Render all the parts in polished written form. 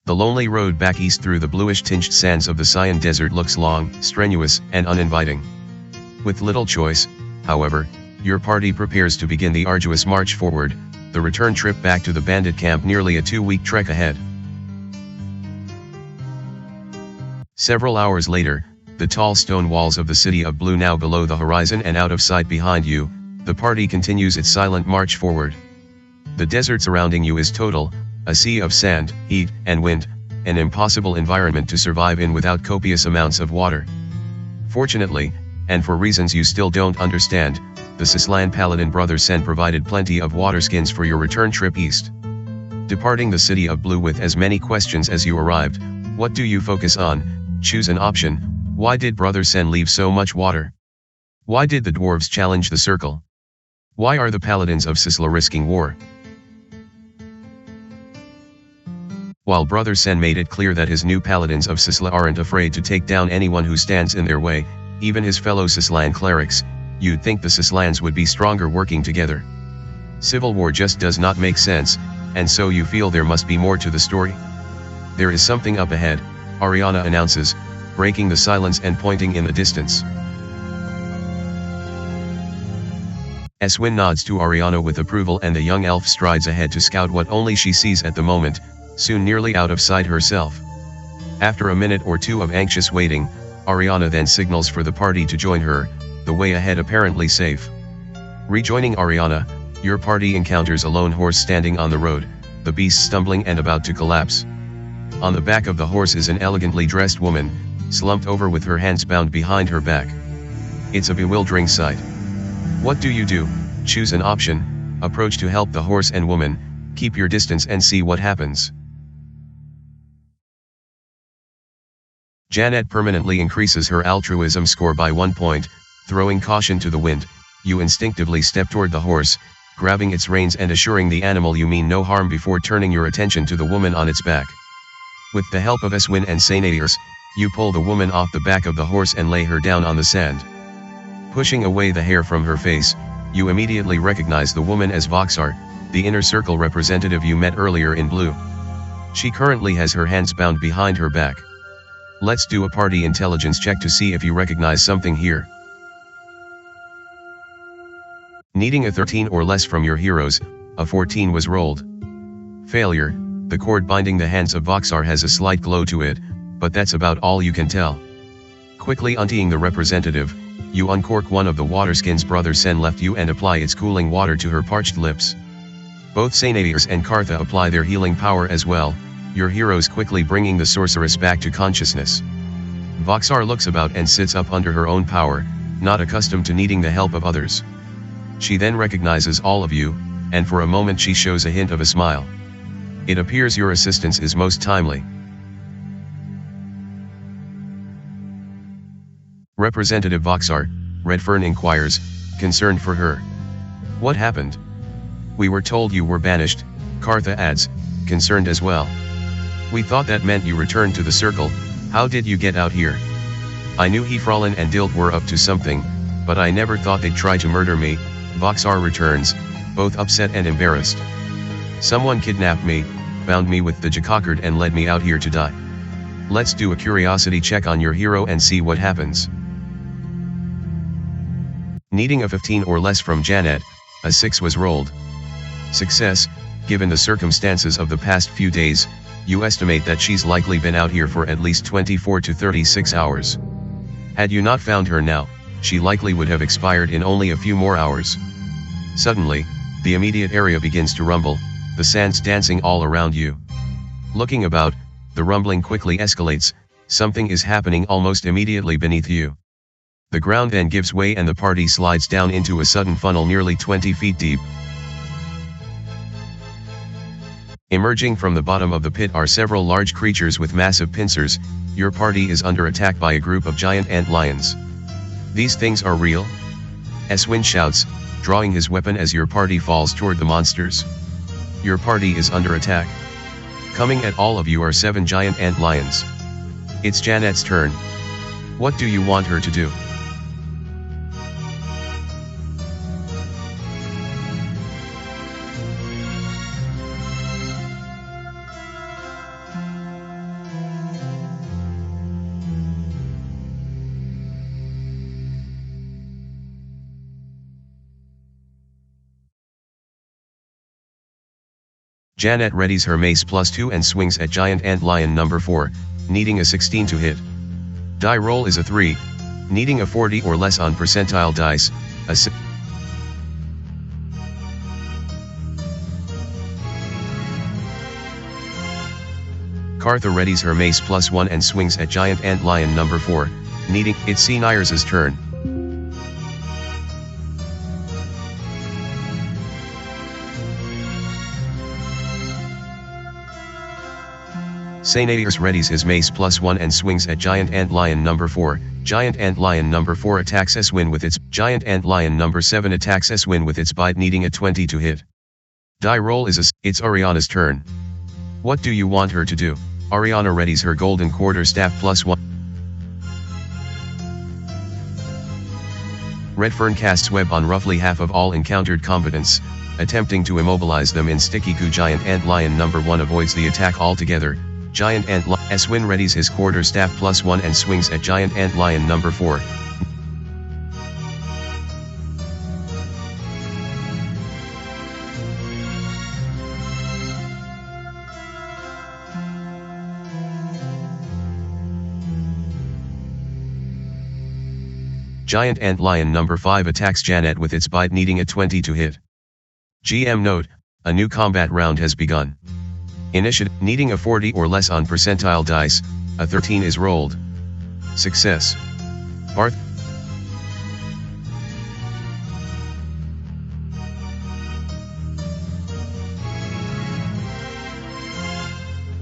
The lonely road back east through the bluish-tinged sands of the Sayan Desert looks long, strenuous, and uninviting. With little choice, however, your party prepares to begin the arduous march forward, the return trip back to the bandit camp nearly a 2-week trek ahead. Several hours later, the tall stone walls of the city of Blue now below the horizon and out of sight behind you, the party continues its silent march forward. The desert surrounding you is total, a sea of sand, heat, and wind, an impossible environment to survive in without copious amounts of water. Fortunately, and for reasons you still don't understand, the Sislan Paladin Brother Sen provided plenty of water skins for your return trip east. Departing the city of Blue with as many questions as you arrived, what do you focus on? Choose an option. Why did Brother Sen leave so much water? Why did the dwarves challenge the circle? Why are the paladins of Sisla risking war? While Brother Sen made it clear that his new paladins of Sisla aren't afraid to take down anyone who stands in their way, even his fellow Sislan clerics, you'd think the Sislans would be stronger working together. Civil war just does not make sense, and so you feel there must be more to the story? There is something up ahead, Ariana announces, breaking the silence and pointing in the distance. Eswin nods to Ariana with approval and the young elf strides ahead to scout what only she sees at the moment, soon nearly out of sight herself. After a minute or two of anxious waiting, Ariana then signals for the party to join her, the way ahead apparently safe. Rejoining Ariana, your party encounters a lone horse standing on the road, the beast stumbling and about to collapse. On the back of the horse is an elegantly dressed woman, slumped over with her hands bound behind her back. It's a bewildering sight. What do you do? Choose an option, approach to help the horse and woman, keep your distance and see what happens. Janet permanently increases her altruism score by 1 point, throwing caution to the wind. You instinctively step toward the horse, grabbing its reins and assuring the animal you mean no harm before turning your attention to the woman on its back. With the help of Eswin and Sainadius, you pull the woman off the back of the horse and lay her down on the sand. Pushing away the hair from her face, you immediately recognize the woman as Voxar, the inner circle representative you met earlier in Blue. She currently has her hands bound behind her back. Let's do a party intelligence check to see if you recognize something here. Needing a 13 or less from your heroes, a 14 was rolled. Failure. The cord binding the hands of Voxar has a slight glow to it, but that's about all you can tell. Quickly unteeing the representative, you uncork one of the water skins Brother Sen left you and apply its cooling water to her parched lips. Both Sainadius and Kartha apply their healing power as well, your heroes quickly bringing the sorceress back to consciousness. Voxar looks about and sits up under her own power, not accustomed to needing the help of others. She then recognizes all of you, and for a moment she shows a hint of a smile. It appears your assistance is most timely. Representative Voxar, Redfern inquires, concerned for her. What happened? We were told you were banished, Kartha adds, concerned as well. We thought that meant you returned to the circle. How did you get out here? I knew Hefralin and Dilt were up to something, but I never thought they'd try to murder me, Voxar returns, both upset and embarrassed. Someone kidnapped me, bound me with the Jakakard and led me out here to die. Let's do a curiosity check on your hero and see what happens. Needing a 15 or less from Janet, a 6 was rolled. Success. Given the circumstances of the past few days, you estimate that she's likely been out here for at least 24 to 36 hours. Had you not found her now, she likely would have expired in only a few more hours. Suddenly, the immediate area begins to rumble, the sands dancing all around you. Looking about, the rumbling quickly escalates, something is happening almost immediately beneath you. The ground then gives way and the party slides down into a sudden funnel nearly 20 feet deep. Emerging from the bottom of the pit are several large creatures with massive pincers. Your party is under attack by a group of giant ant lions. These things are real? Eswin shouts, drawing his weapon as your party falls toward the monsters. Your party is under attack. Coming at all of you are 7 giant ant lions. It's Janet's turn. What do you want her to do? Janet readies her mace +2 and swings at giant ant lion number 4, needing a 16 to hit. Die roll is a 3, needing a 40 or less on percentile dice, a 6. Cartha readies her mace +1 and swings at giant ant lion number 4, needing. It's Senires's turn. Senires readies his mace +1 and swings at giant ant lion number 4. Giant ant lion number 4 attacks Eswin with its. Giant ant lion number 7 attacks Eswin with its bite, needing a 20 to hit. Die roll is a. It's Ariana's turn. What do you want her to do? Ariana readies her golden quarterstaff +1. Redfern casts web on roughly half of all encountered combatants, attempting to immobilize them in sticky goo. Giant ant lion number 1 avoids the attack altogether. Giant ant lion. Eswin readies his quarterstaff +1 and swings at giant ant lion number 4. Giant ant lion number 5 attacks Janet with its bite, needing a 20 to hit. GM note, a new combat round has begun. Initiative, needing a 40 or less on percentile dice, a 13 is rolled. Success. Barth.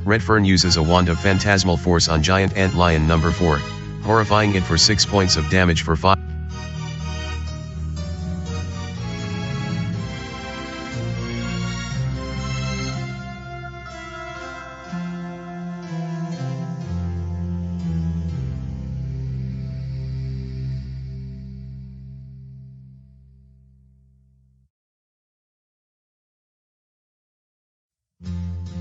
Redfern uses a wand of phantasmal force on giant ant lion number 4, horrifying it for 6 points of damage for 5.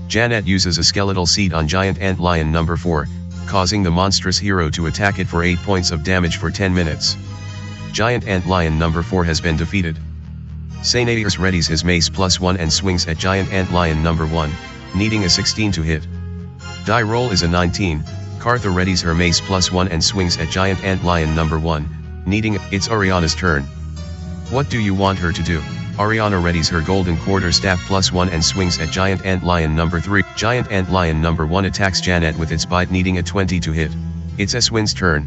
Janet uses a skeletal seed on giant ant lion number 4, causing the monstrous hero to attack it for 8 points of damage for 10 minutes. Giant ant lion number 4 has been defeated. Senires readies his mace +1 and swings at giant ant lion number 1, needing a 16 to hit. Die roll is a 19. Cartha readies her mace +1 and swings at giant ant lion number 1, needing. It's Ariana's turn. What do you want her to do? Ariana readies her golden quarterstaff +1 and swings at giant ant lion number 3. Giant ant lion number 1 attacks Janet with its bite, needing a 20 to hit. It's Eswin's turn.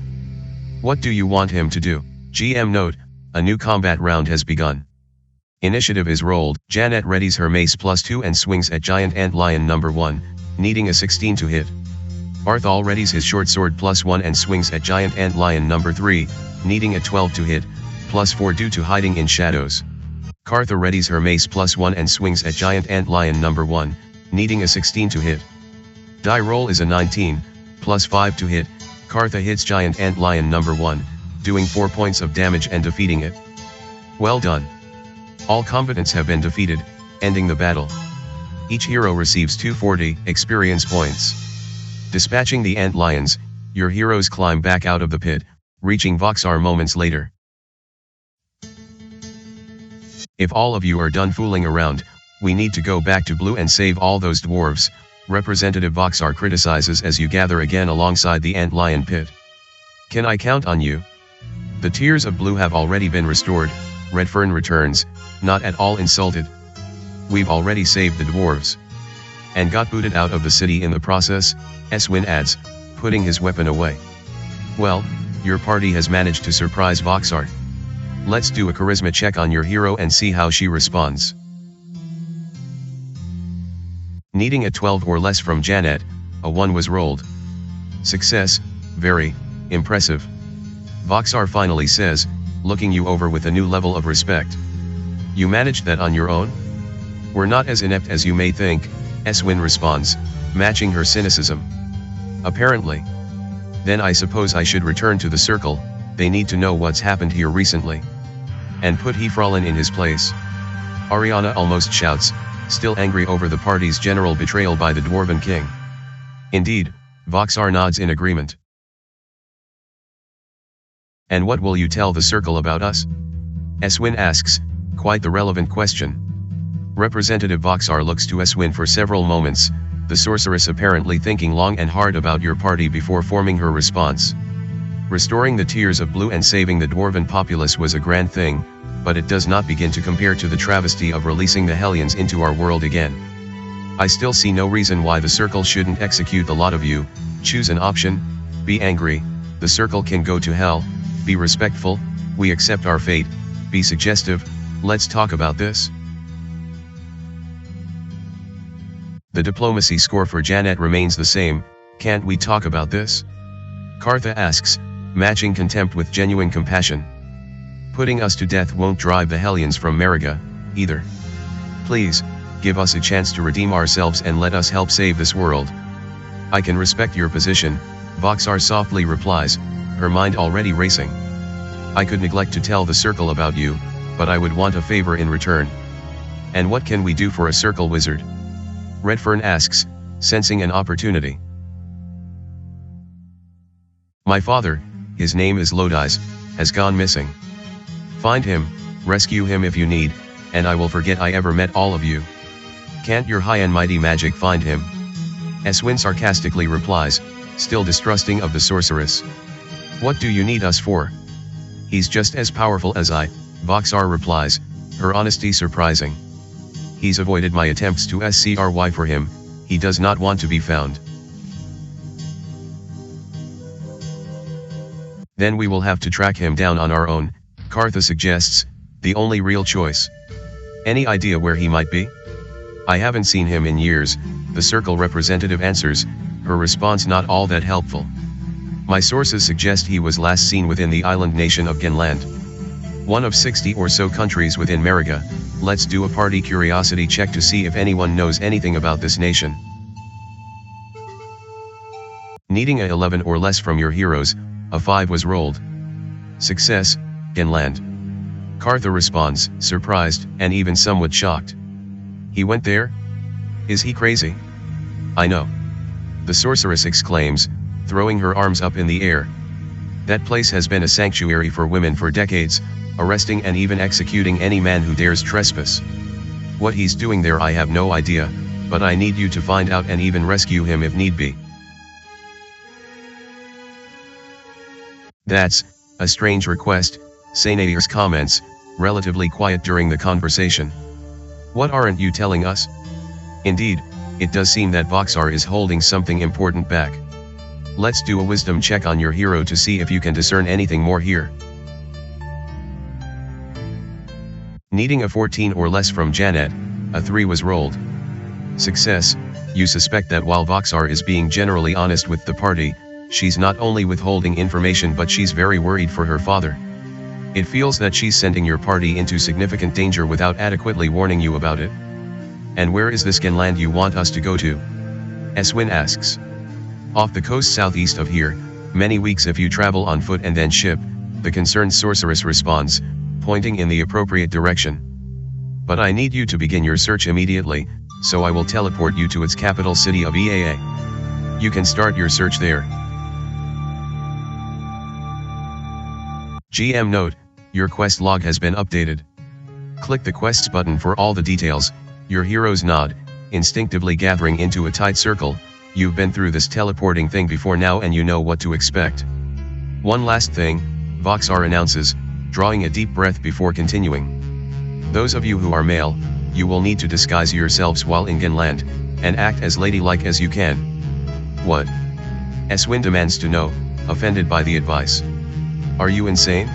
What do you want him to do? GM note, a new combat round has begun. Initiative is rolled. Janet readies her mace +2 and swings at giant ant lion number 1, needing a 16 to hit. Barthol readies his short sword +1 and swings at giant ant lion number 3, needing a 12 to hit, +4 due to hiding in shadows. Cartha readies her mace +1 and swings at giant ant lion number 1, needing a 16 to hit. Die roll is a 19, +5 to hit. Cartha hits giant ant lion number 1, doing 4 points of damage and defeating it. Well done. All combatants have been defeated, ending the battle. Each hero receives 240 experience points. Dispatching the ant lions, your heroes climb back out of the pit, reaching Voxar moments later. If all of you are done fooling around, we need to go back to Blue and save all those dwarves, Representative Voxar criticizes as you gather again alongside the ant lion pit. Can I count on you? The tears of Blue have already been restored, Redfern returns, not at all insulted. We've already saved the dwarves. And got booted out of the city in the process, Eswin adds, putting his weapon away. Well, your party has managed to surprise Voxar. Let's do a charisma check on your hero and see how she responds. Needing a 12 or less from Janet, a 1 was rolled. Success, very impressive. Voxar finally says, looking you over with a new level of respect. You managed that on your own? We're not as inept as you may think, Eswin responds, matching her cynicism. Apparently. Then I suppose I should return to the circle, they need to know what's happened here recently. And put Hefralin in his place. Ariana almost shouts, still angry over the party's general betrayal by the Dwarven King. Indeed, Voxar nods in agreement. And what will you tell the circle about us? Eswin asks, quite the relevant question. Representative Voxar looks to Eswin for several moments, the sorceress apparently thinking long and hard about your party before forming her response. Restoring the Tears of Blue and saving the dwarven populace was a grand thing, but it does not begin to compare to the travesty of releasing the Hellions into our world again. I still see no reason why the Circle shouldn't execute the lot of you. Choose an option. Be angry, the Circle can go to hell. Be respectful, we accept our fate. Be suggestive, let's talk about this. The diplomacy score for Janet remains the same. Can't we talk about this? Kartha asks, matching contempt with genuine compassion. Putting us to death won't drive the Hellions from Mariga, either. Please, give us a chance to redeem ourselves and let us help save this world. I can respect your position, Voxar softly replies, her mind already racing. I could neglect to tell the Circle about you, but I would want a favor in return. And what can we do for a Circle wizard? Redfern asks, sensing an opportunity. My father, his name is Lodice, has gone missing. Find him, rescue him if you need, and I will forget I ever met all of you. Can't your high and mighty magic find him? Eswin sarcastically replies, still distrusting of the sorceress. What do you need us for? He's just as powerful as I, Voxar replies, her honesty surprising. He's avoided my attempts to SCRY for him, he does not want to be found. Then we will have to track him down on our own, Kartha suggests, the only real choice. Any idea where he might be? I haven't seen him in years, the Circle representative answers, her response not all that helpful. My sources suggest he was last seen within the island nation of Genland. One of 60 or so countries within Mariga. Let's do a party curiosity check to see if anyone knows anything about this nation. Needing a 11 or less from your heroes, a 5 was rolled. Success, Genland. Kartha responds, surprised, and even somewhat shocked. He went there? Is he crazy? I know. The sorceress exclaims, throwing her arms up in the air. That place has been a sanctuary for women for decades, arresting and even executing any man who dares trespass. What he's doing there I have no idea, but I need you to find out and even rescue him if need be. That's a strange request, Sainadir's comments, relatively quiet during the conversation. What aren't you telling us? Indeed, it does seem that Voxar is holding something important back. Let's do a wisdom check on your hero to see if you can discern anything more here. Needing a 14 or less from Janet, a 3 was rolled. Success, you suspect that while Voxar is being generally honest with the party, she's not only withholding information but she's very worried for her father. It feels that she's sending your party into significant danger without adequately warning you about it. And where is this Genland you want us to go to? Eswin asks. Off the coast southeast of here, many weeks if you travel on foot and then ship, the concerned sorceress responds, pointing in the appropriate direction. But I need you to begin your search immediately, so I will teleport you to its capital city of EAA. You can start your search there. GM note, your quest log has been updated. Click the quests button for all the details. Your heroes nod, instinctively gathering into a tight circle. You've been through this teleporting thing before now and you know what to expect. One last thing, Voxar announces, drawing a deep breath before continuing. Those of you who are male, you will need to disguise yourselves while in Genland, and act as ladylike as you can. What? Eswin demands to know, offended by the advice. Are you insane?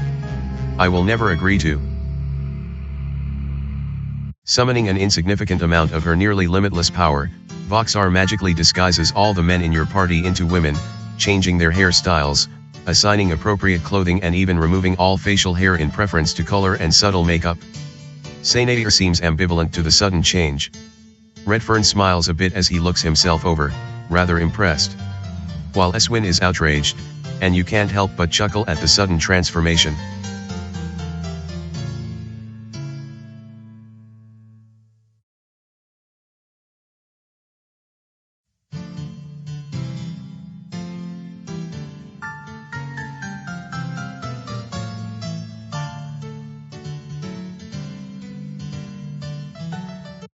I will never agree to. Summoning an insignificant amount of her nearly limitless power, Voxar magically disguises all the men in your party into women, changing their hairstyles, assigning appropriate clothing and even removing all facial hair in preference to color and subtle makeup. Sainadir seems ambivalent to the sudden change. Redfern smiles a bit as he looks himself over, rather impressed. While Eswin is outraged, and you can't help but chuckle at the sudden transformation.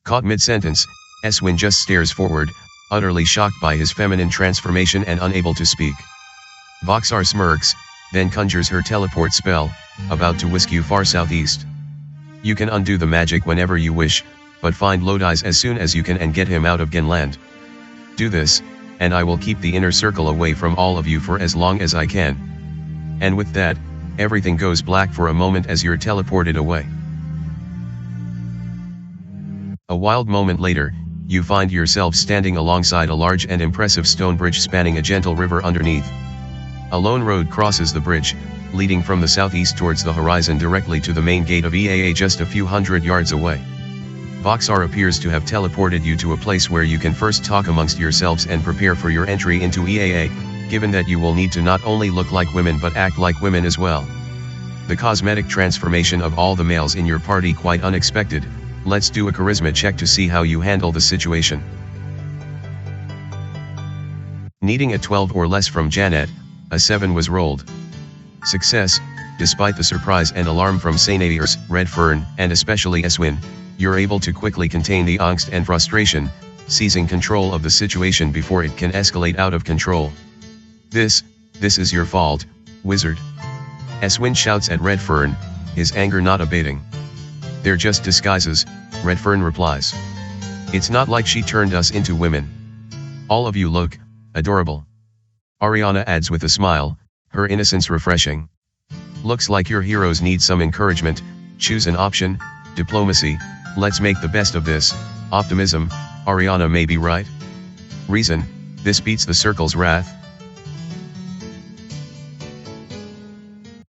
Caught mid-sentence, Eswin just stares forward, utterly shocked by his feminine transformation and unable to speak. Voxar smirks, then conjures her teleport spell, about to whisk you far southeast. You can undo the magic whenever you wish, but find Lodi's as soon as you can and get him out of Genland. Do this, and I will keep the inner circle away from all of you for as long as I can. And with that, everything goes black for a moment as you're teleported away. A wild moment later, you find yourself standing alongside a large and impressive stone bridge spanning a gentle river underneath. A lone road crosses the bridge, leading from the southeast towards the horizon directly to the main gate of EAA just a few hundred yards away. Voxar appears to have teleported you to a place where you can first talk amongst yourselves and prepare for your entry into EAA, given that you will need to not only look like women but act like women as well. The cosmetic transformation of all the males in your party quite unexpected. Let's do a charisma check to see how you handle the situation. Needing a 12 or less from Janet, a 7 was rolled. Success, despite the surprise and alarm from Sainadiers, Redfern, and especially Eswin, you're able to quickly contain the angst and frustration, seizing control of the situation before it can escalate out of control. This is your fault, wizard. Eswin shouts at Redfern, his anger not abating. They're just disguises, Redfern replies. It's not like she turned us into women. All of you look adorable. Ariana adds with a smile, her innocence refreshing. Looks like your heroes need some encouragement. Choose an option. Diplomacy. Let's make the best of this. Optimism. Ariana may be right. Reason. This beats the circle's wrath.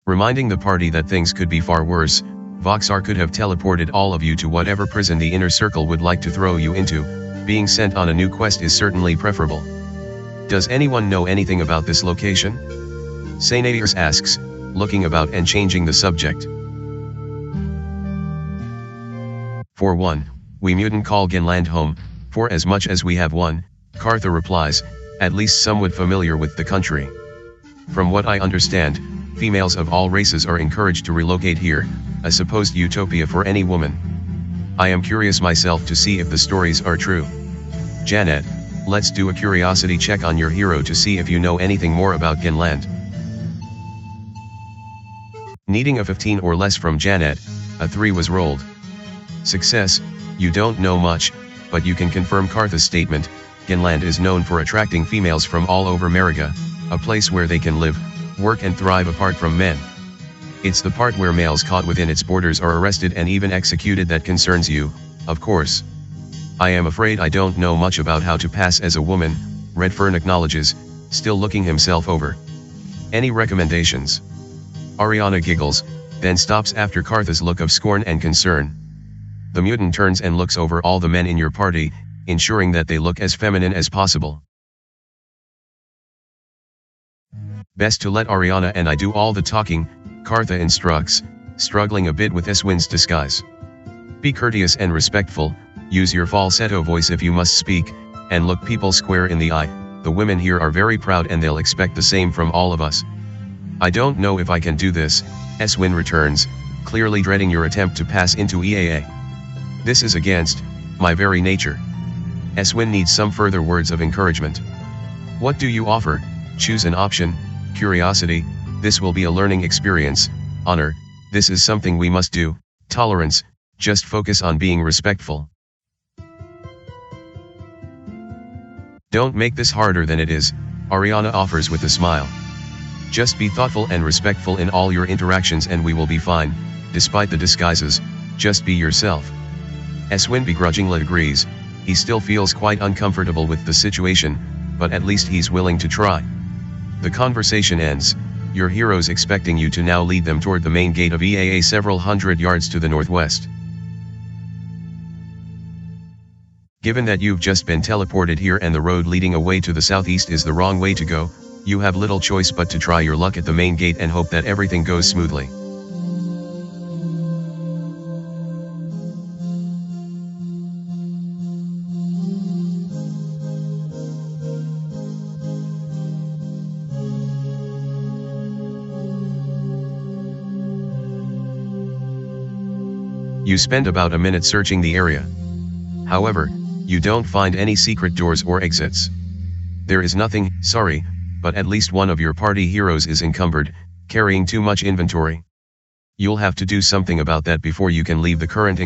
Reminding the party that things could be far worse, Voxar could have teleported all of you to whatever prison the inner circle would like to throw you into. Being sent on a new quest is certainly preferable. Does anyone know anything about this location? Sainadiers asks, looking about and changing the subject. For one, we mutant call Genland home, for as much as we have one, Cartha replies, at least somewhat familiar with the country. From what I understand, females of all races are encouraged to relocate here, a supposed utopia for any woman. I am curious myself to see if the stories are true. Janet, let's do a curiosity check on your hero to see if you know anything more about Genland. Needing a 15 or less from Janet, a 3 was rolled. Success, you don't know much, but you can confirm Cartha's statement. Genland is known for attracting females from all over Mariga, a place where they can live, work and thrive apart from men. It's the part where males caught within its borders are arrested and even executed that concerns you, of course. I am afraid I don't know much about how to pass as a woman, Redfern acknowledges, still looking himself over. Any recommendations? Ariana giggles, then stops after Cartha's look of scorn and concern. The mutant turns and looks over all the men in your party, ensuring that they look as feminine as possible. Best to let Ariana and I do all the talking, Cartha instructs, struggling a bit with Eswin's disguise. Be courteous and respectful, use your falsetto voice if you must speak, and look people square in the eye. The women here are very proud and they'll expect the same from all of us. I don't know if I can do this, Eswin returns, clearly dreading your attempt to pass into EAA. This is against my very nature. Eswin needs some further words of encouragement. What do you offer? Choose an option. Curiosity, this will be a learning experience. Honor, this is something we must do. Tolerance, just focus on being respectful. Don't make this harder than it is, Ariana offers with a smile. Just be thoughtful and respectful in all your interactions and we will be fine, despite the disguises, just be yourself. Eswin begrudgingly agrees, he still feels quite uncomfortable with the situation, but at least he's willing to try. The conversation ends, your heroes expecting you to now lead them toward the main gate of EAA several hundred yards to the northwest. Given that you've just been teleported here and the road leading away to the southeast is the wrong way to go, you have little choice but to try your luck at the main gate and hope that everything goes smoothly. You spend about a minute searching the area. However, you don't find any secret doors or exits. There is nothing, sorry, but at least one of your party heroes is encumbered, carrying too much inventory. You'll have to do something about that before you can leave the current.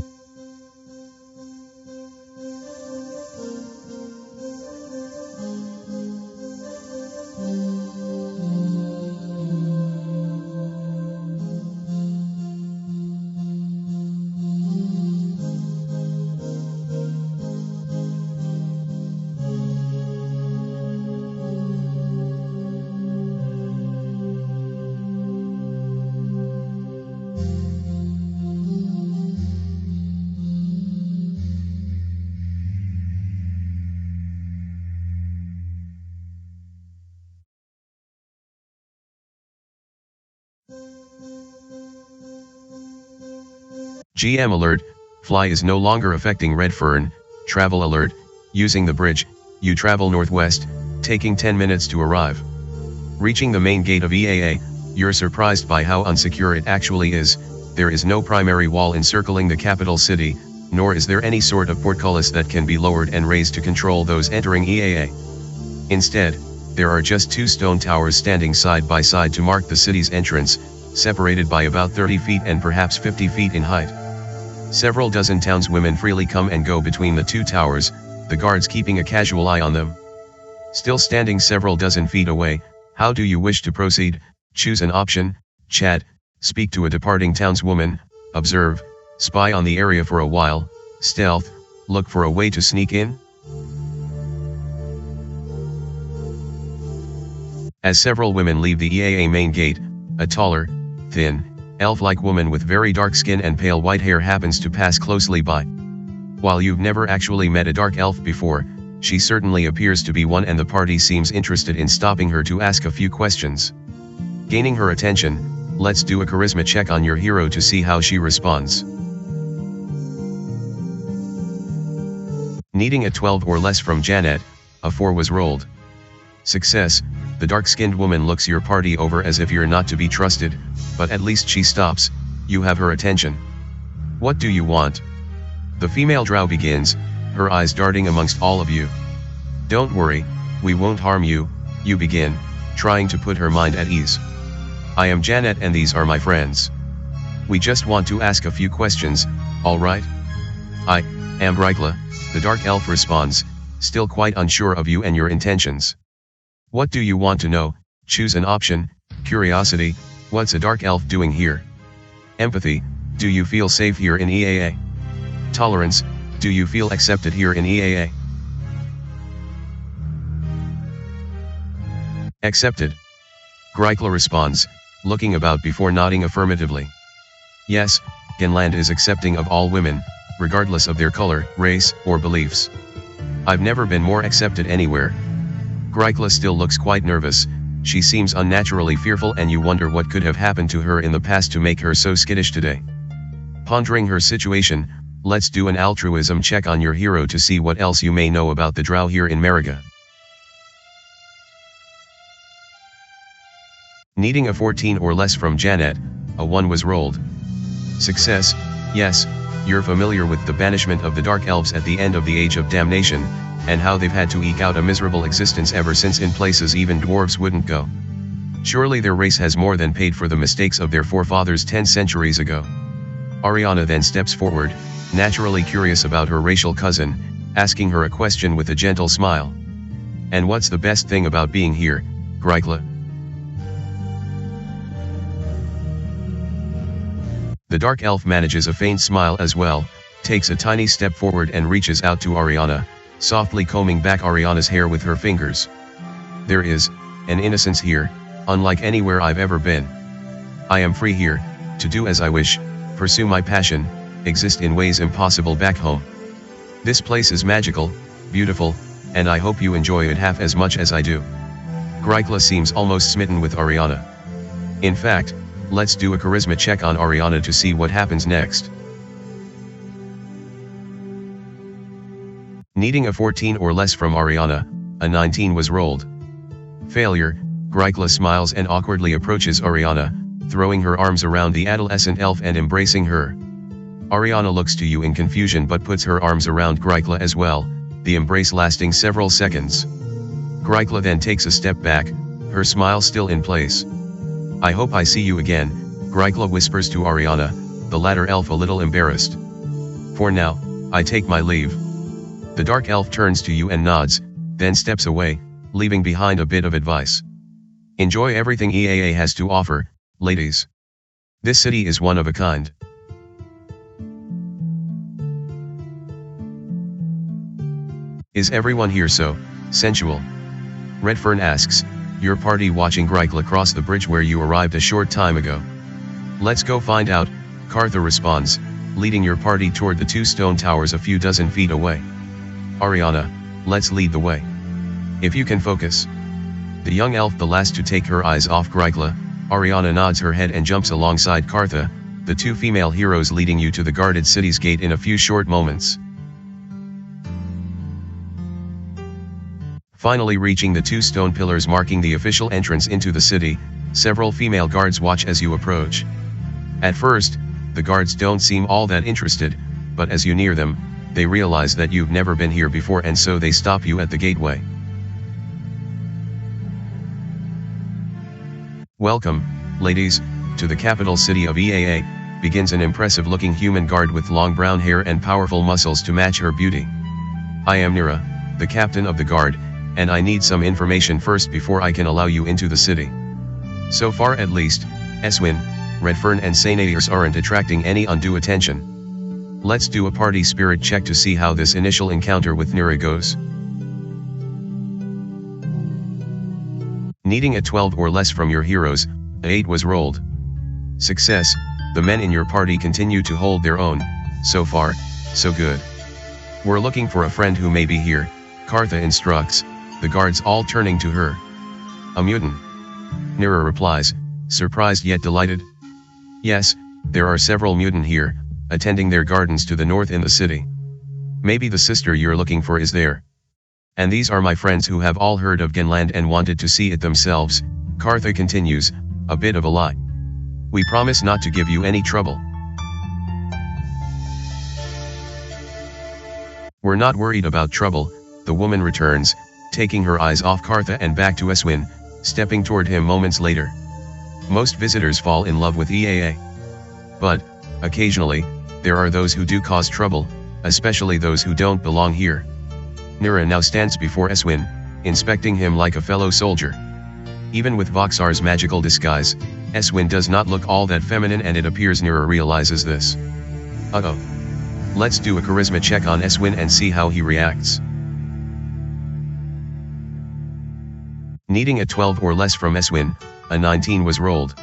GM alert, fly is no longer affecting Redfern. Travel alert, using the bridge, you travel northwest, taking 10 minutes to arrive. Reaching the main gate of EAA, you're surprised by how unsecure it actually is. There is no primary wall encircling the capital city, nor is there any sort of portcullis that can be lowered and raised to control those entering EAA. Instead, there are just 2 stone towers standing side by side to mark the city's entrance, separated by about 30 feet and perhaps 50 feet in height. Several dozen townswomen freely come and go between the 2 towers, the guards keeping a casual eye on them. Still standing several dozen feet away, how do you wish to proceed? Choose an option: chat, speak to a departing townswoman, observe, spy on the area for a while, stealth, look for a way to sneak in. As several women leave the EAA main gate, a taller, thin, elf-like woman with very dark skin and pale white hair happens to pass closely by. While you've never actually met a dark elf before, she certainly appears to be one, and the party seems interested in stopping her to ask a few questions. Gaining her attention, let's do a charisma check on your hero to see how she responds. Needing a 12 or less from Janet, a 4 was rolled. Success, the dark-skinned woman looks your party over as if you're not to be trusted, but at least she stops, you have her attention. What do you want? The female drow begins, her eyes darting amongst all of you. Don't worry, we won't harm you, you begin, trying to put her mind at ease. I am Janet and these are my friends. We just want to ask a few questions, alright? I am Rykla, the dark elf responds, still quite unsure of you and your intentions. What do you want to know? Choose an option: curiosity, what's a dark elf doing here? Empathy, do you feel safe here in EAA? Tolerance, do you feel accepted here in EAA? Accepted. Grykla responds, looking about before nodding affirmatively. Yes, Genland is accepting of all women, regardless of their color, race, or beliefs. I've never been more accepted anywhere. Grykla still looks quite nervous, she seems unnaturally fearful and you wonder what could have happened to her in the past to make her so skittish today. Pondering her situation, let's do an altruism check on your hero to see what else you may know about the drow here in Mariga. Needing a 14 or less from Janet, a 1 was rolled. Success, yes, you're familiar with the banishment of the Dark Elves at the end of the Age of Damnation, and how they've had to eke out a miserable existence ever since in places even dwarves wouldn't go. Surely their race has more than paid for the mistakes of their forefathers 10 centuries ago. Ariana then steps forward, naturally curious about her racial cousin, asking her a question with a gentle smile. And what's the best thing about being here, Grykla? The dark elf manages a faint smile as well, takes a tiny step forward and reaches out to Ariana, softly combing back Ariana's hair with her fingers. There is an innocence here, unlike anywhere I've ever been. I am free here, to do as I wish, pursue my passion, exist in ways impossible back home. This place is magical, beautiful, and I hope you enjoy it half as much as I do. Grykla seems almost smitten with Ariana. In fact, let's do a charisma check on Ariana to see what happens next. Needing a 14 or less from Ariana, a 19 was rolled. Failure, Grykla smiles and awkwardly approaches Ariana, throwing her arms around the adolescent elf and embracing her. Ariana looks to you in confusion but puts her arms around Grykla as well, the embrace lasting several seconds. Grykla then takes a step back, her smile still in place. "I hope I see you again," Grykla whispers to Ariana, the latter elf a little embarrassed. "For now, I take my leave." The dark elf turns to you and nods, then steps away, leaving behind a bit of advice. "Enjoy everything EAA has to offer, ladies. This city is one of a kind." "Is everyone here so sensual?" Redfern asks, your party watching Grykla cross the bridge where you arrived a short time ago. "Let's go find out," Cartha responds, leading your party toward the two stone towers a few dozen feet away. "Ariana, let's lead the way. If you can focus." The young elf the last to take her eyes off Grykla, Ariana nods her head and jumps alongside Cartha, the two female heroes leading you to the guarded city's gate in a few short moments. Finally reaching the two stone pillars marking the official entrance into the city, several female guards watch as you approach. At first, the guards don't seem all that interested, but as you near them, they realize that you've never been here before and so they stop you at the gateway. "Welcome, ladies, to the capital city of EAA," begins an impressive-looking human guard with long brown hair and powerful muscles to match her beauty. "I am Nira, the captain of the guard, and I need some information first before I can allow you into the city. So far at least, Eswin, Redfern and Sainairs aren't attracting any undue attention. Let's do a party spirit check to see how this initial encounter with Nira goes." Needing a 12 or less from your heroes, a 8 was rolled. Success, the men in your party continue to hold their own, so far, so good. "We're looking for a friend who may be here," Cartha instructs, the guards all turning to her. "A mutant?" Nira replies, surprised yet delighted. "Yes, there are several mutant here, attending their gardens to the north in the city. Maybe the sister you're looking for is there. And these are my friends who have all heard of Genland and wanted to see it themselves," Cartha continues, a bit of a lie. "We promise not to give you any trouble." "We're not worried about trouble," the woman returns, taking her eyes off Cartha and back to Eswin, stepping toward him moments later. "Most visitors fall in love with EAA. But, occasionally, there are those who do cause trouble, especially those who don't belong here." Nira now stands before Eswin, inspecting him like a fellow soldier. Even with Voxar's magical disguise, Eswin does not look all that feminine and it appears Nira realizes this. Uh-oh. Let's do a charisma check on Eswin and see how he reacts. Needing a 12 or less from Eswin, a 19 was rolled.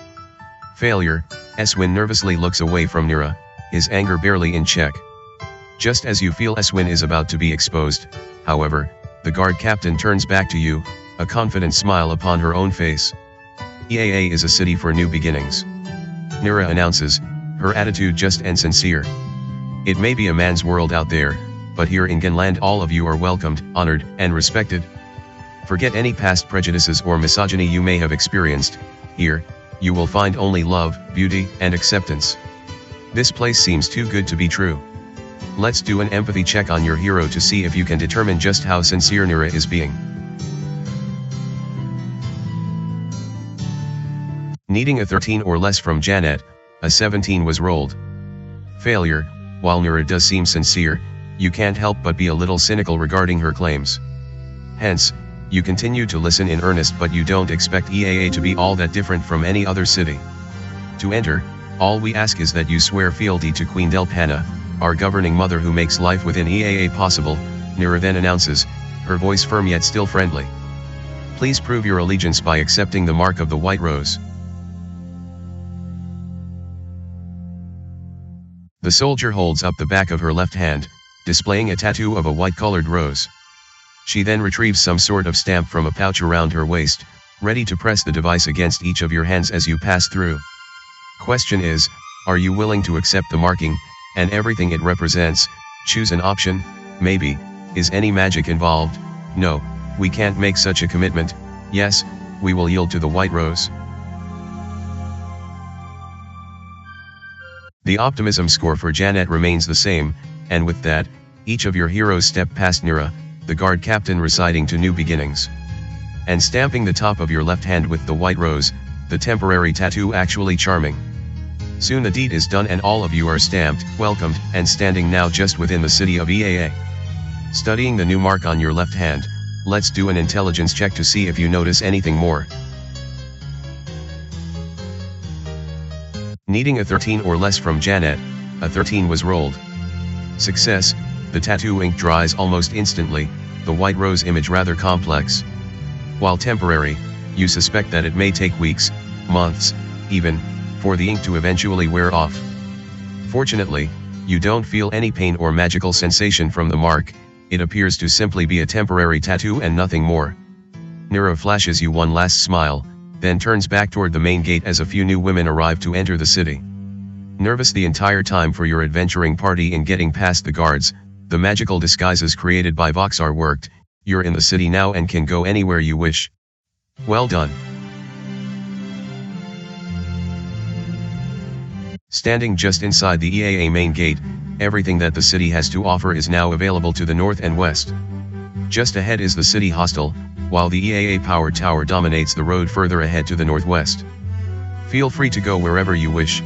Failure, Eswin nervously looks away from Nira, his anger barely in check. Just as you feel Eswin is about to be exposed, however, the guard captain turns back to you, a confident smile upon her own face. "EAA is a city for new beginnings," Nira announces, her attitude just and sincere. "It may be a man's world out there, but here in Genland all of you are welcomed, honored, and respected. Forget any past prejudices or misogyny you may have experienced. Here, you will find only love, beauty, and acceptance. This place seems too good to be true. Let's do an empathy check on your hero to see if you can determine just how sincere Nira is being." Needing a 13 or less from Janet, a 17 was rolled. Failure, while Nira does seem sincere, you can't help but be a little cynical regarding her claims. Hence, you continue to listen in earnest but you don't expect EAA to be all that different from any other city. To enter, all we ask is that you swear fealty to Queen Delpana, our governing mother who makes life within EAA possible, Nira then announces, her voice firm yet still friendly. "Please prove your allegiance by accepting the mark of the White Rose." The soldier holds up the back of her left hand, displaying a tattoo of a white-colored rose. She then retrieves some sort of stamp from a pouch around her waist, ready to press the device against each of your hands as you pass through. Question is, are you willing to accept the marking, and everything it represents? Choose an option. Maybe. Is any magic involved? No, we can't make such a commitment. Yes, we will yield to the White Rose. The optimism score for Janet remains the same, and with that, each of your heroes step past Nira, the guard captain reciting to new beginnings. And stamping the top of your left hand with the white rose, the temporary tattoo actually charming. Soon the deed is done and all of you are stamped, welcomed, and standing now just within the city of EAA. Studying the new mark on your left hand, let's do an intelligence check to see if you notice anything more. Needing a 13 or less from Janet, a 13 was rolled. Success, the tattoo ink dries almost instantly, the white rose image rather complex. While temporary, you suspect that it may take weeks, months, even, for the ink to eventually wear off. Fortunately, you don't feel any pain or magical sensation from the mark, it appears to simply be a temporary tattoo and nothing more. Nira flashes you one last smile, then turns back toward the main gate as a few new women arrive to enter the city. Nervous the entire time for your adventuring party in getting past the guards, the magical disguises created by Voxar worked, you're in the city now and can go anywhere you wish. Well done. Standing just inside the EAA main gate, everything that the city has to offer is now available to the north and west. Just ahead is the city hostel, while the EAA power tower dominates the road further ahead to the northwest. Feel free to go wherever you wish.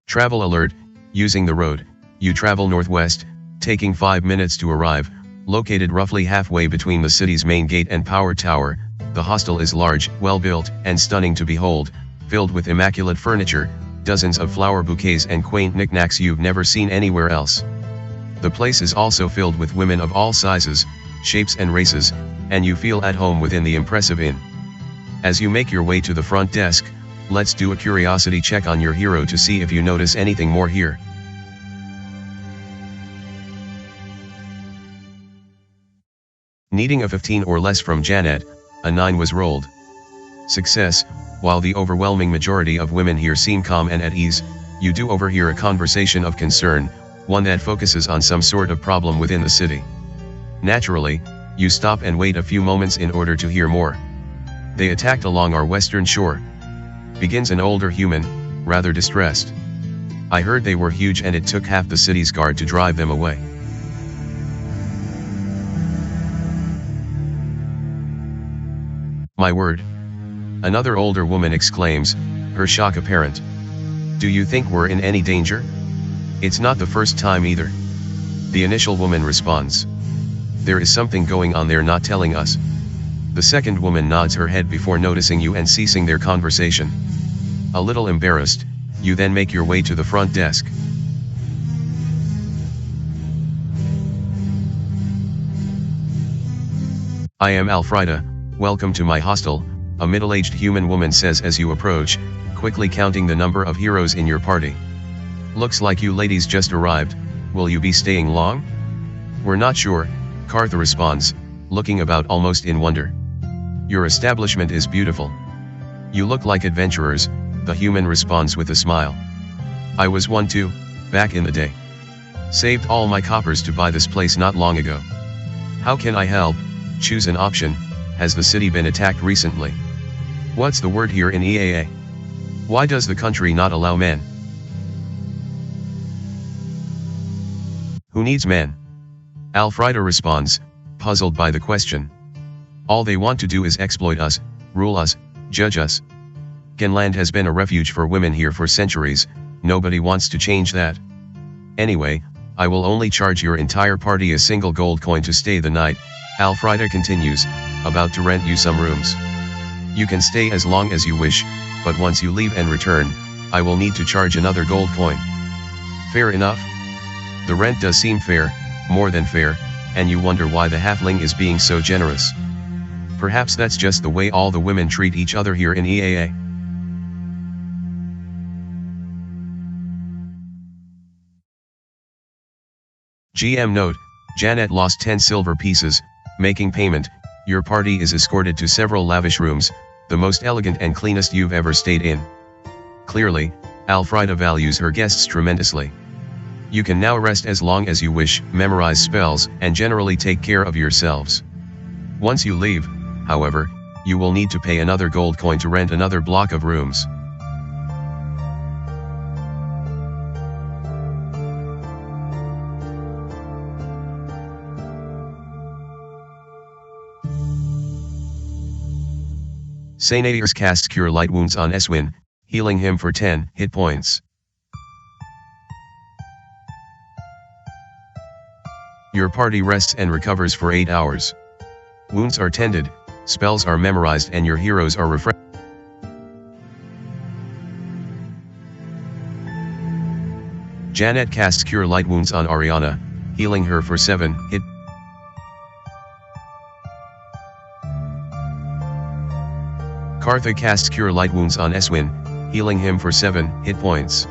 Travel alert, using the road, you travel northwest, taking 5 minutes to arrive, located roughly halfway between the city's main gate and power tower. The hostel is large, well-built, and stunning to behold, filled with immaculate furniture, dozens of flower bouquets and quaint knickknacks you've never seen anywhere else. The place is also filled with women of all sizes, shapes and races, and you feel at home within the impressive inn. As you make your way to the front desk, let's do a curiosity check on your hero to see if you notice anything more here. Needing a 15 or less from Janet, a 9 was rolled. Success, while the overwhelming majority of women here seem calm and at ease, you do overhear a conversation of concern, one that focuses on some sort of problem within the city. Naturally, you stop and wait a few moments in order to hear more. They attacked along our western shore. Begins an older human, rather distressed. I heard they were huge and it took half the city's guard to drive them away. My word. Another older woman exclaims, her shock apparent. Do you think we're in any danger? It's not the first time either. The initial woman responds. There is something going on they're not telling us. The second woman nods her head before noticing you and ceasing their conversation. A little embarrassed, you then make your way to the front desk. I am Alfreda, welcome to my hostel, a middle-aged human woman says as you approach, quickly counting the number of heroes in your party. Looks like you ladies just arrived, will you be staying long? We're not sure, Cartha responds, looking about almost in wonder. Your establishment is beautiful. You look like adventurers, the human responds with a smile. I was one too, back in the day. Saved all my coppers to buy this place not long ago. How can I help? Choose an option. Has the city been attacked recently? What's the word here in EAA? Why does the country not allow men? Who needs men? Alfreda responds, puzzled by the question. All they want to do is exploit us, rule us, judge us. Genland has been a refuge for women here for centuries, nobody wants to change that. Anyway, I will only charge your entire party a single gold coin to stay the night, Alfreda continues, about to rent you some rooms. You can stay as long as you wish, but once you leave and return, I will need to charge another gold coin. Fair enough? The rent does seem fair, more than fair, and you wonder why the halfling is being so generous. Perhaps that's just the way all the women treat each other here in EAA. GM note, Janet lost 10 silver pieces, making payment. Your party is escorted to several lavish rooms, the most elegant and cleanest you've ever stayed in. Clearly, Alfreda values her guests tremendously. You can now rest as long as you wish, memorize spells, and generally take care of yourselves. Once you leave, however, you will need to pay another gold coin to rent another block of rooms. Sainadius casts Cure Light Wounds on Eswin, healing him for 10 hit points. Your party rests and recovers for 8 hours. Wounds are tended, spells are memorized, and your heroes are refreshed. Janet casts Cure Light Wounds on Ariana, healing her for 7 hit. Kartha casts Cure Light Wounds on Eswin, healing him for 7 hit points.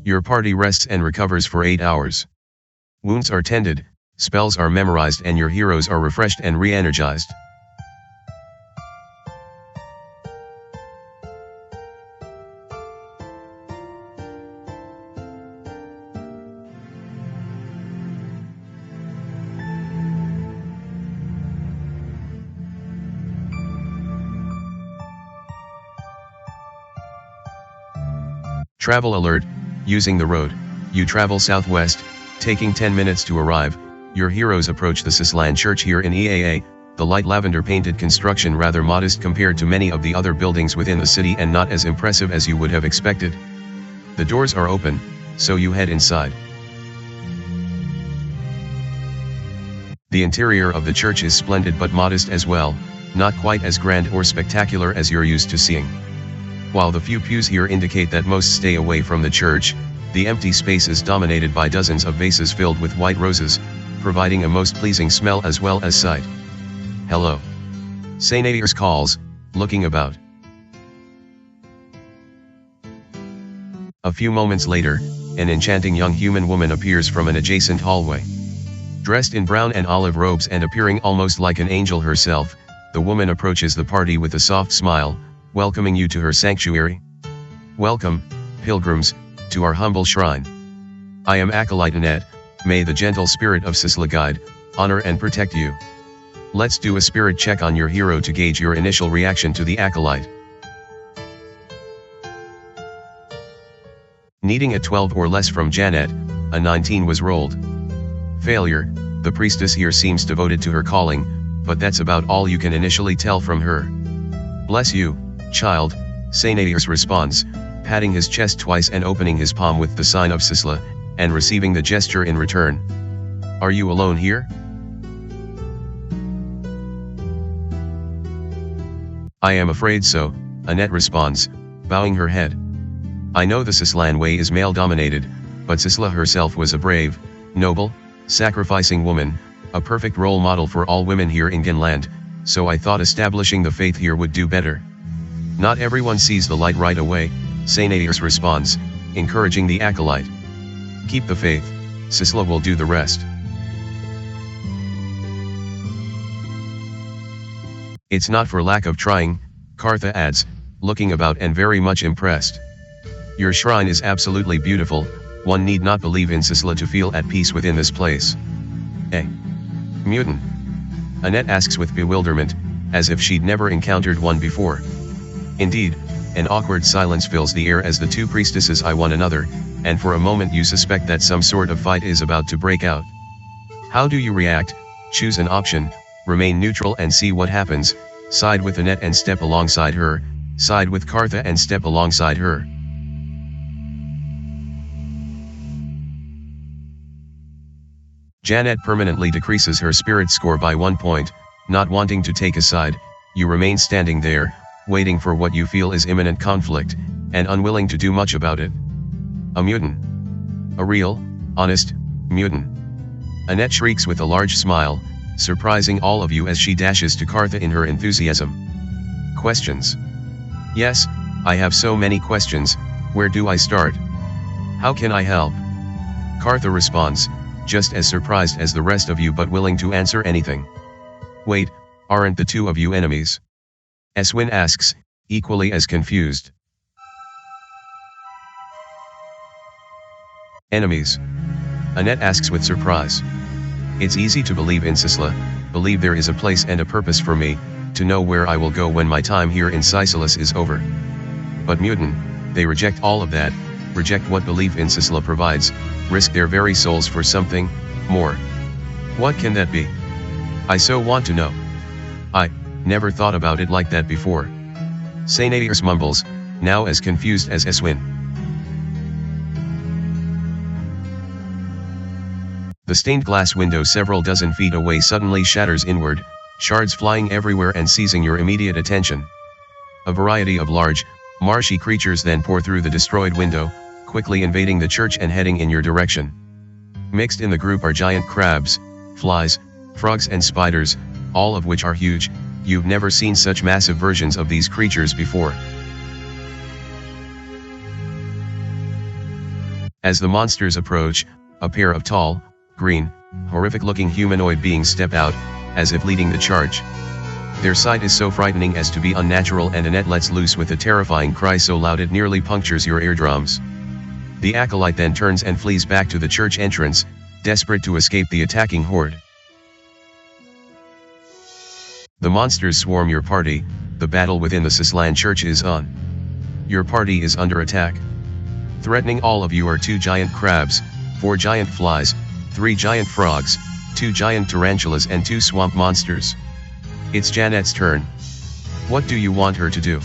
Your party rests and recovers for 8 hours. Wounds are tended, spells are memorized, and your heroes are refreshed and re-energized. Travel alert, using the road, you travel southwest, taking 10 minutes to arrive. Your heroes approach the Sislan Church here in EAA, the light lavender painted construction rather modest compared to many of the other buildings within the city and not as impressive as you would have expected. The doors are open, so you head inside. The interior of the church is splendid but modest as well, not quite as grand or spectacular as you're used to seeing. While the few pews here indicate that most stay away from the church, the empty space is dominated by dozens of vases filled with white roses, providing a most pleasing smell as well as sight. Hello. Sainadius calls, looking about. A few moments later, an enchanting young human woman appears from an adjacent hallway. Dressed in brown and olive robes and appearing almost like an angel herself, the woman approaches the party with a soft smile, welcoming you to her sanctuary. Welcome, pilgrims, to our humble shrine. I am Acolyte Annette, may the gentle spirit of Sisla guide, honor and protect you. Let's do a spirit check on your hero to gauge your initial reaction to the Acolyte. Needing a 12 or less from Janet, a 19 was rolled. Failure, the priestess here seems devoted to her calling, but that's about all you can initially tell from her. Bless you, child, Sainadius responds, patting his chest twice and opening his palm with the sign of Sisla, and receiving the gesture in return. Are you alone here? I am afraid so, Annette responds, bowing her head. I know the Sislan way is male-dominated, but Sisla herself was a brave, noble, sacrificing woman, a perfect role model for all women here in Ginland, so I thought establishing the faith here would do better. Not everyone sees the light right away, Sainadius responds, encouraging the acolyte. Keep the faith, Sisla will do the rest. It's not for lack of trying, Kartha adds, looking about and very much impressed. Your shrine is absolutely beautiful, one need not believe in Sisla to feel at peace within this place. Eh? Mutant? Annette asks with bewilderment, as if she'd never encountered one before. Indeed, an awkward silence fills the air as the two priestesses eye one another, and for a moment you suspect that some sort of fight is about to break out. How do you react? Choose an option, remain neutral and see what happens, side with Annette and step alongside her, side with Kartha and step alongside her. Janet permanently decreases her spirit score by 1 point, not wanting to take a side. You remain standing there, waiting for what you feel is imminent conflict, and unwilling to do much about it. A mutant. A real, honest, mutant. Annette shrieks with a large smile, surprising all of you as she dashes to Kartha in her enthusiasm. Questions? Yes, I have so many questions, where do I start? How can I help? Kartha responds, just as surprised as the rest of you but willing to answer anything. Wait, aren't the two of you enemies? Eswin asks, equally as confused. Enemies. Annette asks with surprise. It's easy to believe in Sicily, believe there is a place and a purpose for me, to know where I will go when my time here in Sicilus is over. But mutant, they reject all of that, reject what belief in Sicily provides, risk their very souls for something more. What can that be? I so want to know. I never thought about it like that before. Sainadius mumbles, now as confused as Eswin. The stained glass window several dozen feet away suddenly shatters inward, shards flying everywhere and seizing your immediate attention. A variety of large, marshy creatures then pour through the destroyed window, quickly invading the church and heading in your direction. Mixed in the group are giant crabs, flies, frogs and spiders, all of which are huge. You've never seen such massive versions of these creatures before. As the monsters approach, a pair of tall, green, horrific-looking humanoid beings step out, as if leading the charge. Their sight is so frightening as to be unnatural, and Annette lets loose with a terrifying cry so loud it nearly punctures your eardrums. The acolyte then turns and flees back to the church entrance, desperate to escape the attacking horde. The monsters swarm your party. The battle within the Sicilian church is on. Your party is under attack. Threatening all of you are 2 giant crabs, 4 giant flies, 3 giant frogs, 2 giant tarantulas and 2 swamp monsters. It's Janet's turn. What do you want her to do?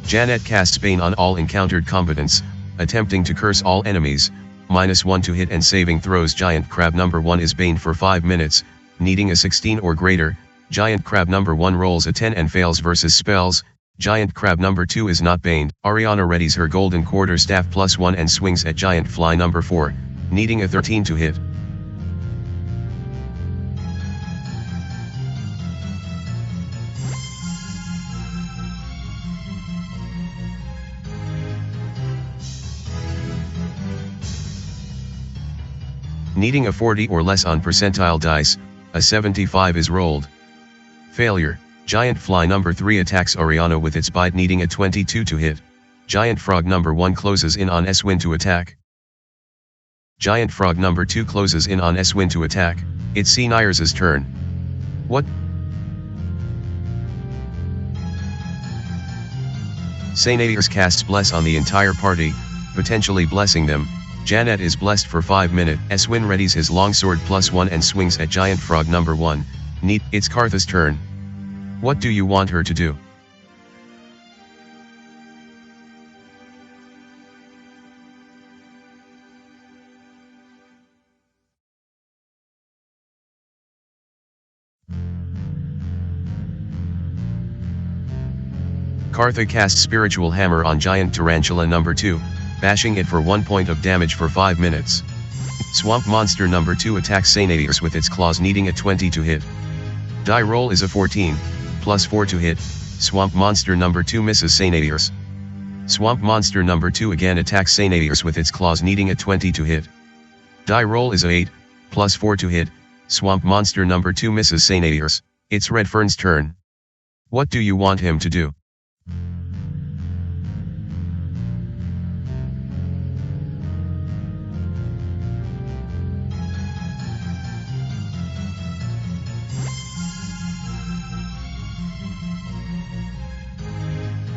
Janet casts Bane on all encountered combatants, attempting to curse all enemies, -1 to hit and saving throws. Giant Crab number 1 is baned for 5 minutes, needing a 16 or greater. Giant Crab number 1 rolls a 10 and fails versus spells. Giant Crab number 2 is not baned. Ariana readies her golden quarterstaff +1 and swings at Giant Fly number 4, needing a 13 to hit. Needing a 40 or less on percentile dice, a 75 is rolled. Failure. Giant Fly number 3 attacks Ariana with its bite, needing a 22 to hit. Giant Frog number 1 closes in on Eswin to attack. Giant Frog number 2 closes in on Eswin to attack. It's Seniers' turn. What? Seniers casts Bless on the entire party, potentially blessing them. Janet is blessed for 5 minutes. Eswin readies his longsword +1 and swings at Giant Frog number 1. Neat. It's Cartha's turn. What do you want her to do? Cartha casts Spiritual Hammer on Giant Tarantula number 2, bashing it for 1 point of damage for 5 minutes. Swamp Monster number 2 attacks Seniers with its claws, needing a 20 to hit. Die roll is a 14, +4 to hit. Swamp Monster number 2 misses Seniers. Swamp Monster number 2 again attacks Seniers with its claws, needing a 20 to hit. Die roll is a 8, +4 to hit. Swamp Monster number 2 misses Seniers. It's Redfern's turn. What do you want him to do?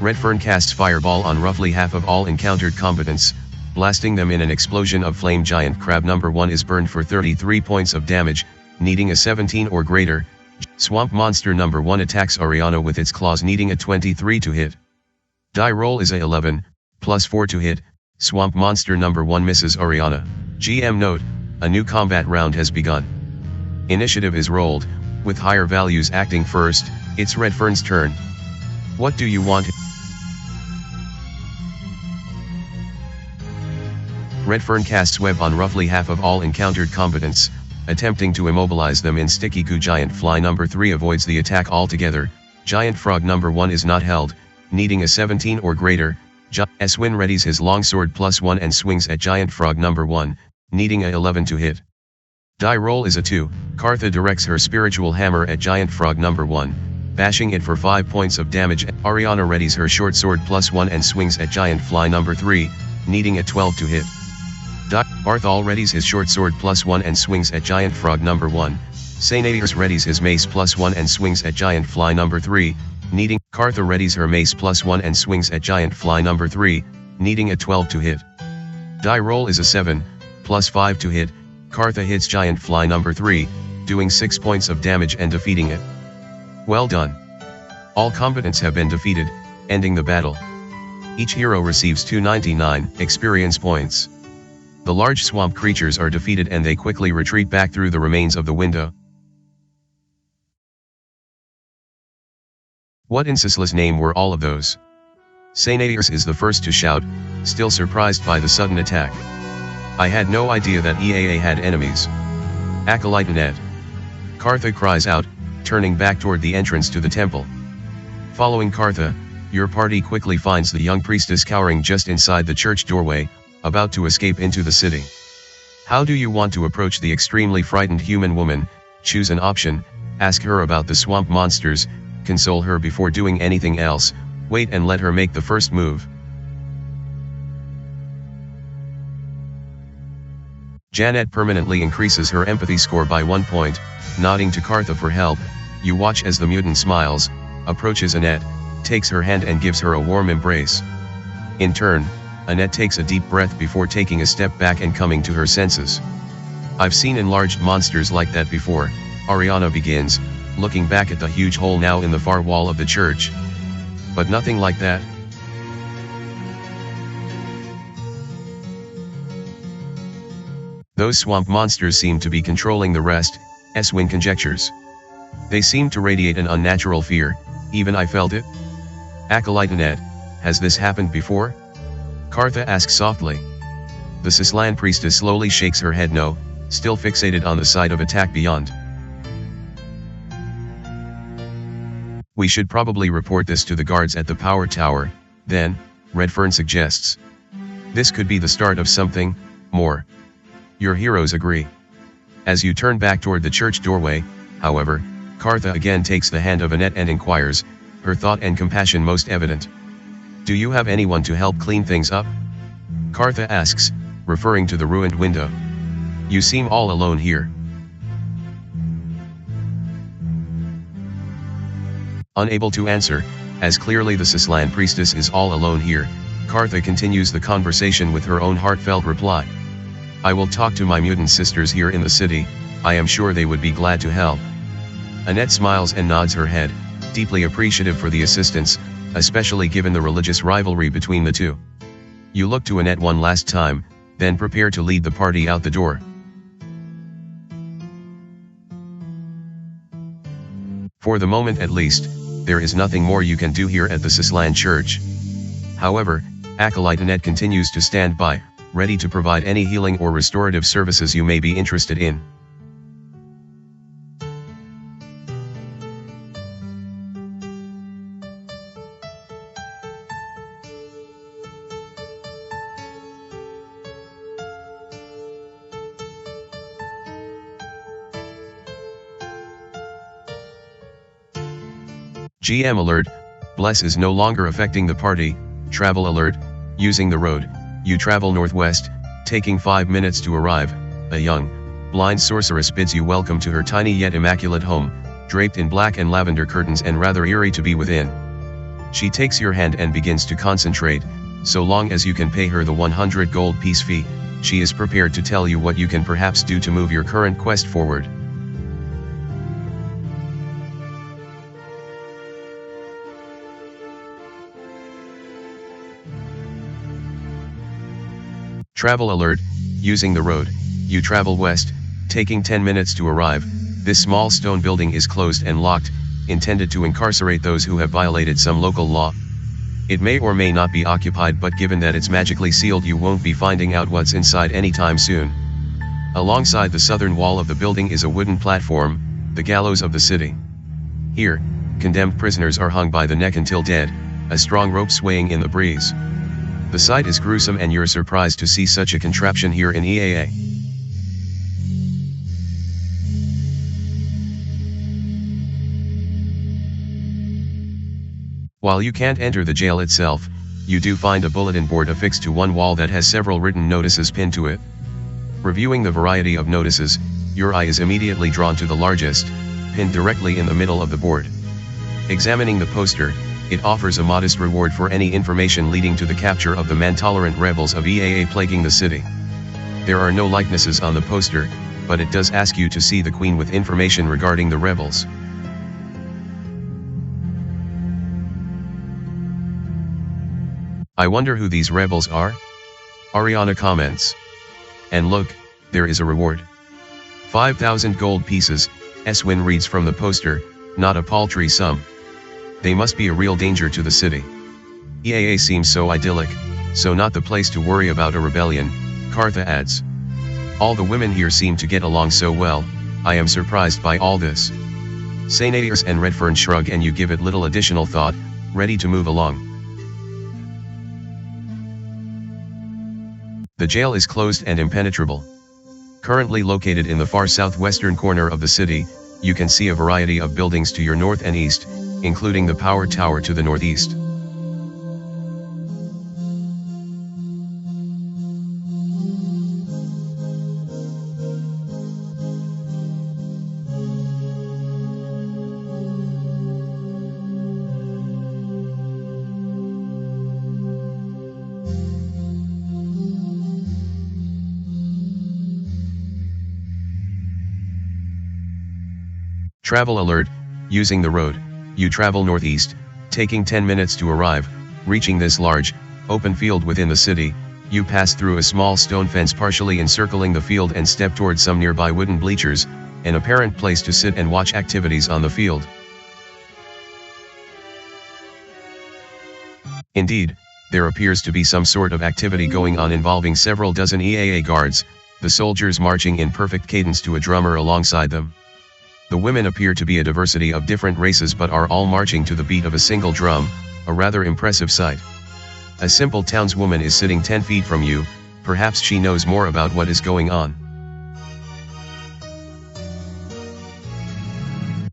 Redfern casts Fireball on roughly half of all encountered combatants, blasting them in an explosion of flame. Giant Crab number 1 is burned for 33 points of damage, needing a 17 or greater. Swamp Monster number 1 attacks Ariana with its claws, needing a 23 to hit. Die roll is a 11, +4 to hit. Swamp Monster number 1 misses Ariana. GM note: a new combat round has begun. Initiative is rolled. With higher values acting first, it's Redfern's turn. What do you want? Redfern casts web on roughly half of all encountered combatants, attempting to immobilize them in sticky goo. Giant fly number 3 avoids the attack altogether. Giant frog number 1 is not held, needing a 17 or greater. Eswin readies his longsword +1 and swings at giant frog number 1, needing a 11 to hit. Die roll is a 2. Kartha directs her spiritual hammer at giant frog number 1, bashing it for 5 points of damage. Ariana readies her short sword +1 and swings at giant fly number 3, needing a 12 to hit. Barthol readies his short sword +1 and swings at giant frog number 1. Sainadius readies his mace +1 and swings at giant fly number 3, needing. Kartha readies her mace +1 and swings at giant fly number 3, needing a 12 to hit. Die roll is a 7, +5 to hit. Kartha hits giant fly number 3, doing 6 points of damage and defeating it. Well done. All combatants have been defeated, ending the battle. Each hero receives 299 experience points. The large swamp creatures are defeated and they quickly retreat back through the remains of the window. What in Sisla's name were all of those? Sainadius is the first to shout, still surprised by the sudden attack. I had no idea that EAA had enemies. Acolyte Annette. Kartha cries out, turning back toward the entrance to the temple. Following Kartha, your party quickly finds the young priestess cowering just inside the church doorway, about to escape into the city. How do you want to approach the extremely frightened human woman? Choose an option, ask her about the swamp monsters, console her before doing anything else, wait and let her make the first move. Janet permanently increases her empathy score by 1 point, nodding to Kartha for help. You watch as the mutant smiles, approaches Annette, takes her hand and gives her a warm embrace. In turn, Annette takes a deep breath before taking a step back and coming to her senses. I've seen enlarged monsters like that before, Ariana begins, looking back at the huge hole now in the far wall of the church. But nothing like that. Those swamp monsters seem to be controlling the rest, Eswin conjectures. They seem to radiate an unnatural fear, even I felt it. Acolyte Annette, has this happened before? Kartha asks softly. The Sislan priestess slowly shakes her head no, still fixated on the side of attack beyond. We should probably report this to the guards at the power tower, then, Redfern suggests. This could be the start of something more. Your heroes agree. As you turn back toward the church doorway, however, Kartha again takes the hand of Annette and inquires, her thought and compassion most evident. Do you have anyone to help clean things up? Kartha asks, referring to the ruined window. You seem all alone here. Unable to answer, as clearly the Sislan priestess is all alone here, Kartha continues the conversation with her own heartfelt reply. I will talk to my mutant sisters here in the city, I am sure they would be glad to help. Annette smiles and nods her head, deeply appreciative for the assistance, especially given the religious rivalry between the two. You look to Annette one last time, then prepare to lead the party out the door. For the moment at least, there is nothing more you can do here at the Sislan Church. However, Acolyte Annette continues to stand by, ready to provide any healing or restorative services you may be interested in. GM alert, Bless is no longer affecting the party. Travel alert, using the road, you travel northwest, taking 5 minutes to arrive. A young, blind sorceress bids you welcome to her tiny yet immaculate home, draped in black and lavender curtains and rather eerie to be within. She takes your hand and begins to concentrate. So long as you can pay her the 100 gold piece fee, she is prepared to tell you what you can perhaps do to move your current quest forward. Travel alert, using the road, you travel west, taking 10 minutes to arrive. This small stone building is closed and locked, intended to incarcerate those who have violated some local law. It may or may not be occupied, but given that it's magically sealed, you won't be finding out what's inside anytime soon. Alongside the southern wall of the building is a wooden platform, the gallows of the city. Here, condemned prisoners are hung by the neck until dead, a strong rope swaying in the breeze. The sight is gruesome, and you're surprised to see such a contraption here in EAA. While you can't enter the jail itself, you do find a bulletin board affixed to one wall that has several written notices pinned to it. Reviewing the variety of notices, your eye is immediately drawn to the largest, pinned directly in the middle of the board. Examining the poster, it offers a modest reward for any information leading to the capture of the man-tolerant rebels of EAA plaguing the city. There are no likenesses on the poster, but it does ask you to see the Queen with information regarding the rebels. I wonder who these rebels are? Ariana comments. And look, there is a reward. 5,000 gold pieces, Eswin reads from the poster, not a paltry sum. They must be a real danger to the city. EAA seems so idyllic, so not the place to worry about a rebellion, Kartha adds. All the women here seem to get along so well, I am surprised by all this. Sainairs and Redfern shrug, and you give it little additional thought, ready to move along. The jail is closed and impenetrable. Currently located in the far southwestern corner of the city, you can see a variety of buildings to your north and east, including the power tower to the northeast. Travel alert, using the road, you travel northeast, taking 10 minutes to arrive. Reaching this large, open field within the city, you pass through a small stone fence partially encircling the field and step towards some nearby wooden bleachers, an apparent place to sit and watch activities on the field. Indeed, there appears to be some sort of activity going on involving several dozen EAA guards, the soldiers marching in perfect cadence to a drummer alongside them. The women appear to be a diversity of different races, but are all marching to the beat of a single drum, a rather impressive sight. A simple townswoman is sitting 10 feet from you, perhaps she knows more about what is going on.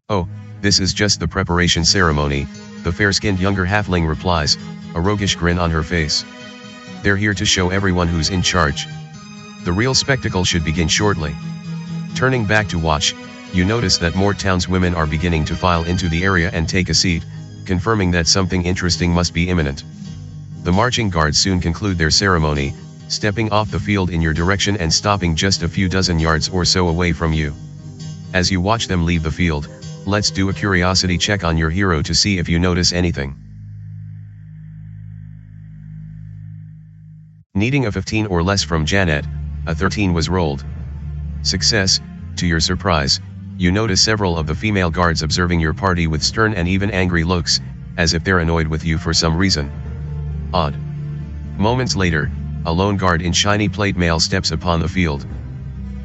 Oh, this is just the preparation ceremony, the fair-skinned younger halfling replies, a roguish grin on her face. They're here to show everyone who's in charge. The real spectacle should begin shortly. Turning back to watch, you notice that more townswomen are beginning to file into the area and take a seat, confirming that something interesting must be imminent. The marching guards soon conclude their ceremony, stepping off the field in your direction and stopping just a few dozen yards or so away from you. As you watch them leave the field, let's do a curiosity check on your hero to see if you notice anything. Needing a 15 or less from Janet, a 13 was rolled. Success. To your surprise, you notice several of the female guards observing your party with stern and even angry looks, as if they're annoyed with you for some reason. Odd. Moments later, a lone guard in shiny plate mail steps upon the field.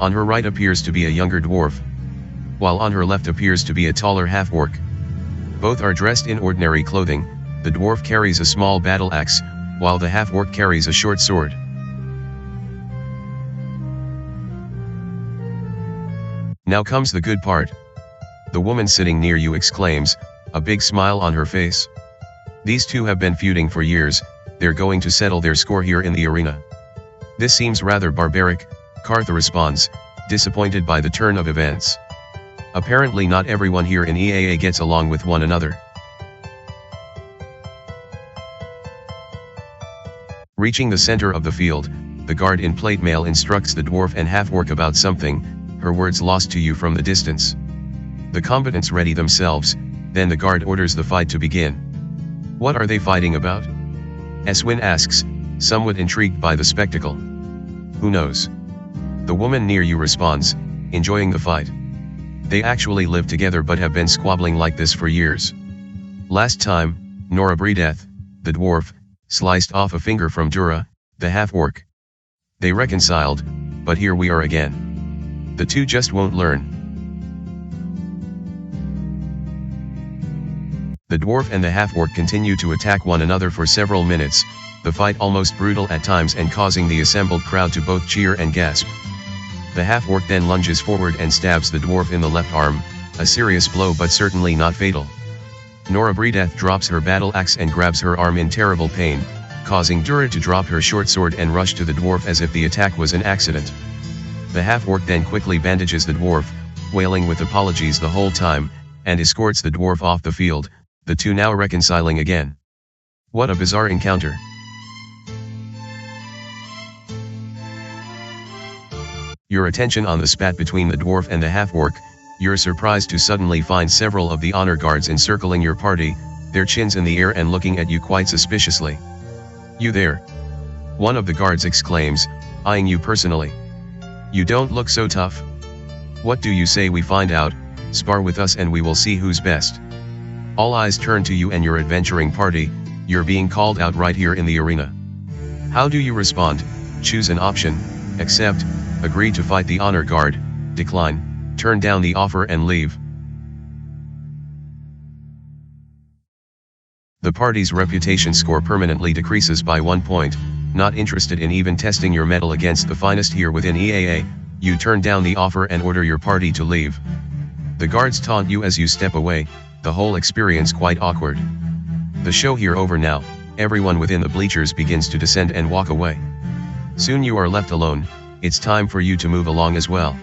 On her right appears to be a younger dwarf, while on her left appears to be a taller half-orc. Both are dressed in ordinary clothing. The dwarf carries a small battle axe, while the half-orc carries a short sword. Now comes the good part. The woman sitting near you exclaims, a big smile on her face. These two have been feuding for years, they're going to settle their score here in the arena. This seems rather barbaric, Kartha responds, disappointed by the turn of events. Apparently not everyone here in EAA gets along with one another. Reaching the center of the field, the guard in plate mail instructs the dwarf and half-orc about something, her words lost to you from the distance. The combatants ready themselves, then the guard orders the fight to begin. What are they fighting about? Eswin asks, somewhat intrigued by the spectacle. Who knows? The woman near you responds, enjoying the fight. They actually live together but have been squabbling like this for years. Last time, Norabrideth, the dwarf, sliced off a finger from Dura, the half-orc. They reconciled, but here we are again. The two just won't learn. The dwarf and the half-orc continue to attack one another for several minutes, the fight almost brutal at times and causing the assembled crowd to both cheer and gasp. The half-orc then lunges forward and stabs the dwarf in the left arm, a serious blow but certainly not fatal. Norabrideth drops her battle axe and grabs her arm in terrible pain, causing Dura to drop her short sword and rush to the dwarf as if the attack was an accident. The half-orc then quickly bandages the dwarf, wailing with apologies the whole time, and escorts the dwarf off the field, the two now reconciling again. What a bizarre encounter. Your attention on the spat between the dwarf and the half-orc. You're surprised to suddenly find several of the honor guards encircling your party, their chins in the air and looking at you quite suspiciously. "You there?" one of the guards exclaims, eyeing you personally. "You don't look so tough. What do you say we find out, spar with us and we will see who's best?" All eyes turn to you and your adventuring party. You're being called out right here in the arena. How do you respond? Choose an option: accept, agree to fight the honor guard, decline, turn down the offer and leave. The party's reputation score permanently decreases by 1 point. Not interested in even testing your mettle against the finest here within EAA, you turn down the offer and order your party to leave. The guards taunt you as you step away, the whole experience quite awkward. The show here over now, everyone within the bleachers begins to descend and walk away. Soon you are left alone. It's time for you to move along as well.